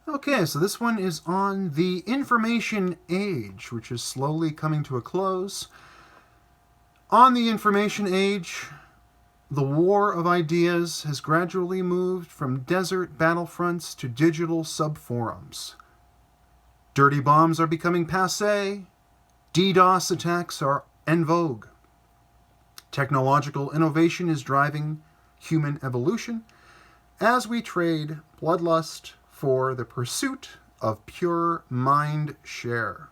Okay, so this one is on the information age, which is slowly coming to a close. On the information age, the war of ideas has gradually moved from desert battlefronts to digital subforums. Dirty bombs are becoming passe. DDoS attacks are en vogue. Technological innovation is driving human evolution as we trade bloodlust for the pursuit of pure mind share.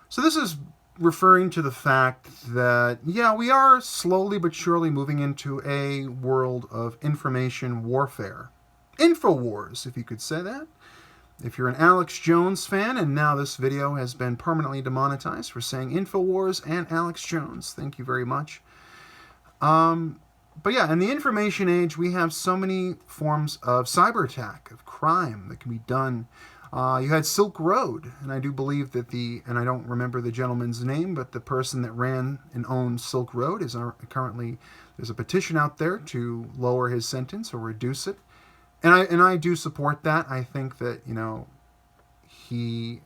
So this is referring to the fact that, yeah, we are slowly but surely moving into a world of information warfare. InfoWars, if you could say that. If you're an Alex Jones fan, and now this video has been permanently demonetized for saying InfoWars and Alex Jones, thank you very much. But yeah, in the information age, we have so many forms of cyber attack, of crime that can be done. You had Silk Road, and I do believe that and I don't remember the gentleman's name, but the person that ran and owned Silk Road is currently, there's a petition out there to lower his sentence or reduce it. And I do support that. I think that, he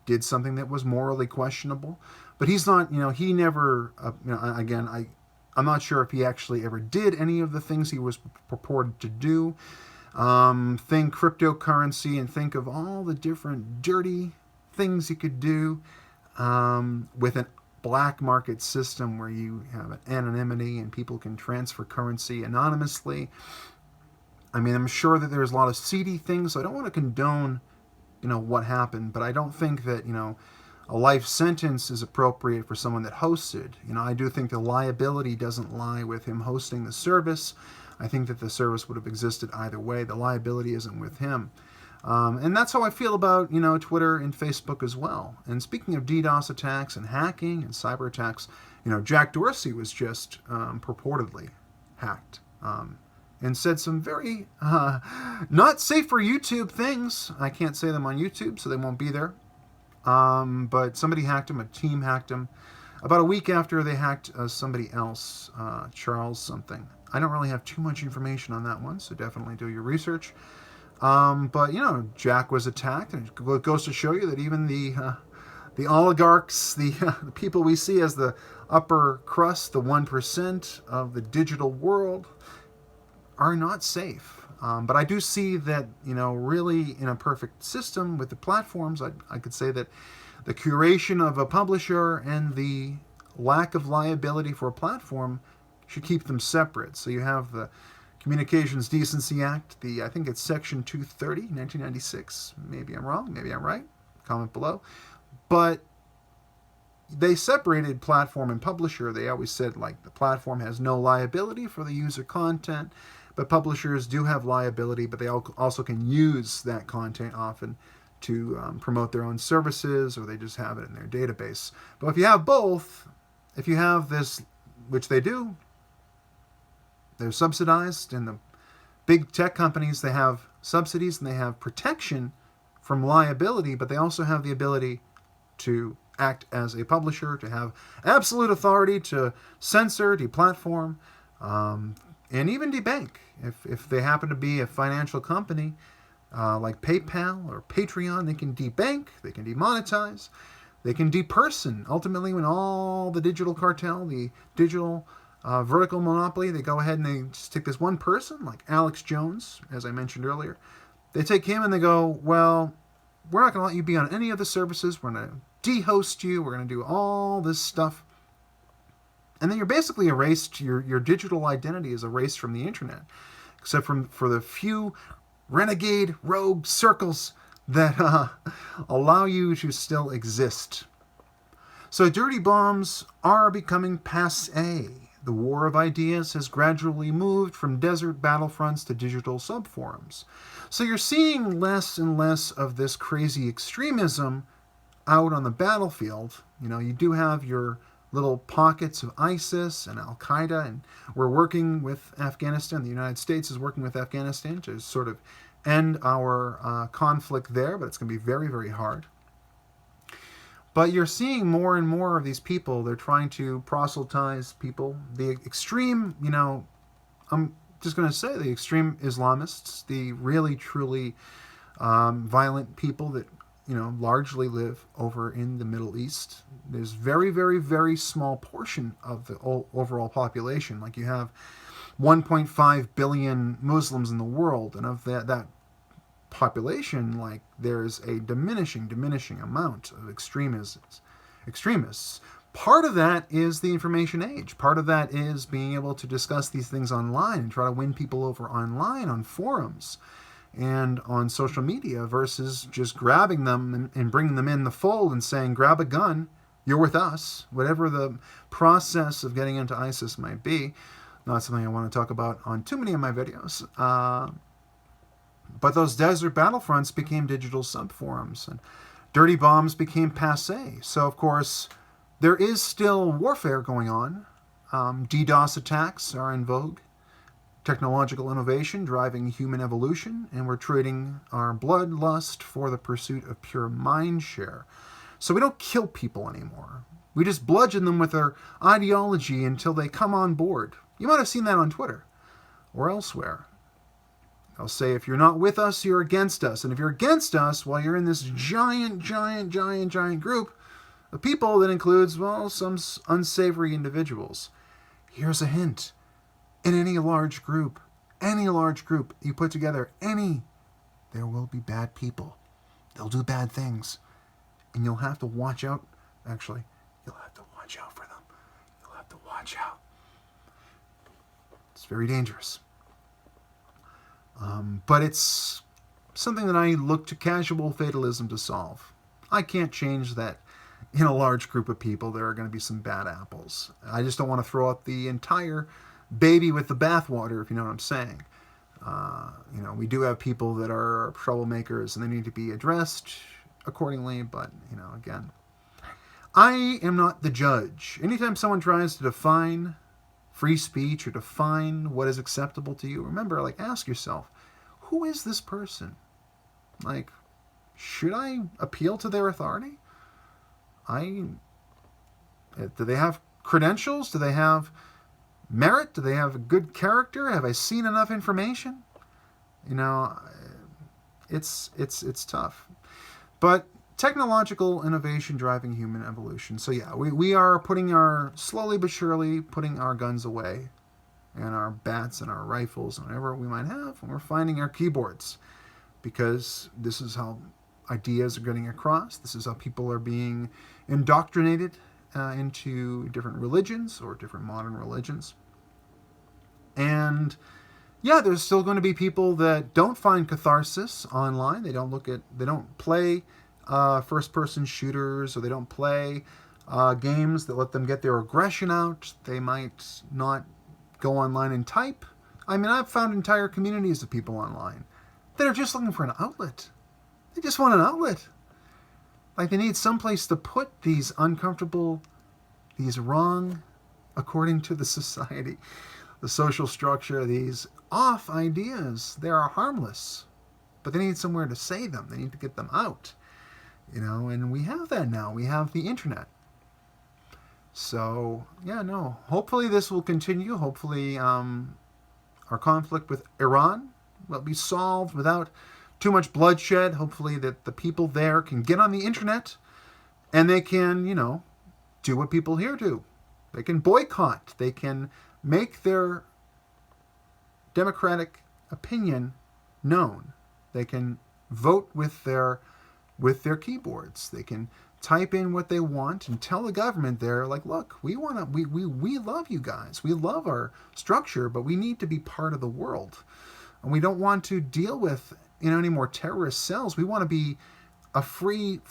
did something that was morally questionable. But he's not, he never, again, I'm not sure if he actually ever did any of the things he was purported to do. Think cryptocurrency and think of all the different dirty things you could do with a black market system where you have an anonymity and people can transfer currency anonymously. I mean, I'm sure that there's a lot of seedy things, so I don't want to condone, what happened, but I don't think that, a life sentence is appropriate for someone that hosted. I do think the liability doesn't lie with him hosting the service. I think that the service would have existed either way. The liability isn't with him. And that's how I feel about, Twitter and Facebook as well. And speaking of DDoS attacks and hacking and cyber attacks, Jack Dorsey was just purportedly hacked. And said some very not safe for YouTube things. I can't say them on YouTube, so they won't be there. But somebody hacked him, a team hacked him. About a week after they hacked somebody else, Charles something. I don't really have too much information on that one, so definitely do your research. But, Jack was attacked, and it goes to show you that even the oligarchs, the people we see as the upper crust, the 1% of the digital world, are not safe. But I do see that, really in a perfect system with the platforms, I could say that the curation of a publisher and the lack of liability for a platform should keep them separate. So you have the Communications Decency Act, I think it's Section 230, 1996. Maybe I'm wrong, maybe I'm right. Comment below. But they separated platform and publisher. They always said, the platform has no liability for the user content, but publishers do have liability, but they also can use that content often to promote their own services, or they just have it in their database. But if you have both, if you have this, which they do, they're subsidized, and the big tech companies, they have subsidies and they have protection from liability, but they also have the ability to act as a publisher, to have absolute authority to censor, deplatform, and even debank. If they happen to be a financial company like PayPal or Patreon, they can debank, they can demonetize, they can deperson. Ultimately, when all the digital cartel, the digital vertical monopoly, they go ahead and they just take this one person, like Alex Jones, as I mentioned earlier. They take him and they go, well, we're not going to let you be on any of the services. We're going to de-host you. We're going to do all this stuff. And then you're basically erased. Your digital identity is erased from the internet, except for the few renegade rogue circles that allow you to still exist. So dirty bombs are becoming passe. The war of ideas has gradually moved from desert battlefronts to digital subforums. So you're seeing less and less of this crazy extremism out on the battlefield. You do have your little pockets of ISIS and Al-Qaeda, and we're working with Afghanistan. The United States is working with Afghanistan to sort of end our conflict there, but it's going to be very, very hard. But you're seeing more and more of these people. They're trying to proselytize people. The extreme, I'm just going to say the extreme Islamists, the really, truly violent people that, largely live over in the Middle East. There's very, very, very small portion of the overall population. Like you have 1.5 billion Muslims in the world, and of that population, like there's a diminishing amount of extremists. Part of that is the information age. Part of that is being able to discuss these things online and try to win people over online on forums and on social media versus just grabbing them and bringing them in the fold and saying, grab a gun, you're with us. Whatever the process of getting into ISIS might be. Not something I want to talk about on too many of my videos. But those desert battlefronts became digital subforums, and dirty bombs became passé. So, of course, there is still warfare going on. DDoS attacks are in vogue. Technological innovation driving human evolution, and we're trading our bloodlust for the pursuit of pure mind share. So we don't kill people anymore. We just bludgeon them with our ideology until they come on board. You might have seen that on Twitter or elsewhere. They'll say, if you're not with us, you're against us. And if you're against us, well, you're in this giant group of people that includes, well, some unsavory individuals. Here's a hint. In any large group you put together, there will be bad people. They'll do bad things. And you'll have to watch out. Actually, you'll have to watch out for them. You'll have to watch out. It's very dangerous. But it's something that I look to casual fatalism to solve. I can't change that in a large group of people there are going to be some bad apples. I just don't want to throw out the entire baby with the bathwater, if you know what I'm saying. We do have people that are troublemakers and they need to be addressed accordingly, but, again, I am not the judge. Anytime someone tries to define free speech or define what is acceptable to you, remember, ask yourself, who is this person? Should I appeal to their authority? Do they have credentials? Do they have merit? Do they have a good character? Have I seen enough information? It's tough. But technological innovation driving human evolution. So yeah, we are slowly but surely putting our guns away and our bats and our rifles and whatever we might have, and we're finding our keyboards, because this is how ideas are getting across. This is how people are being indoctrinated into different religions or different modern religions. And yeah, there's still going to be people that don't find catharsis online. They don't play first-person shooters, or they don't play games that let them get their aggression out. They might not go online and type. I've found entire communities of people online that are just looking for an outlet. They just want an outlet. They need someplace to put these uncomfortable, these wrong, according to the society, the social structure, these off ideas. They are harmless, but they need somewhere to say them. They need to get them out. And we have that now. We have the internet. So, hopefully this will continue. Hopefully our conflict with Iran will be solved without too much bloodshed. Hopefully that the people there can get on the internet and they can, do what people here do. They can boycott. They can make their democratic opinion known. They can vote with their keyboards. They can type in what they want and tell the government there, look, we love you guys. We love our structure, but we need to be part of the world. And we don't want to deal with any more terrorist cells. We want to be a free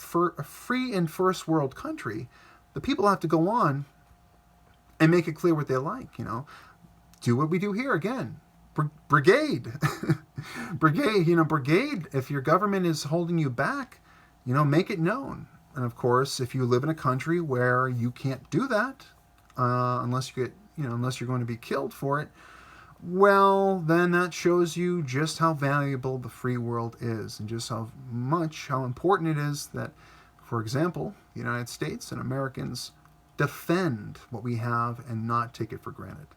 and first world country. The people have to go on and make it clear what they like, Do what we do here again. Brigade. Brigade, if your government is holding you back, make it known. And of course, if you live in a country where you can't do that, unless you're going to be killed for it, well, then that shows you just how valuable the free world is, and just how important it is that, for example, the United States and Americans defend what we have and not take it for granted.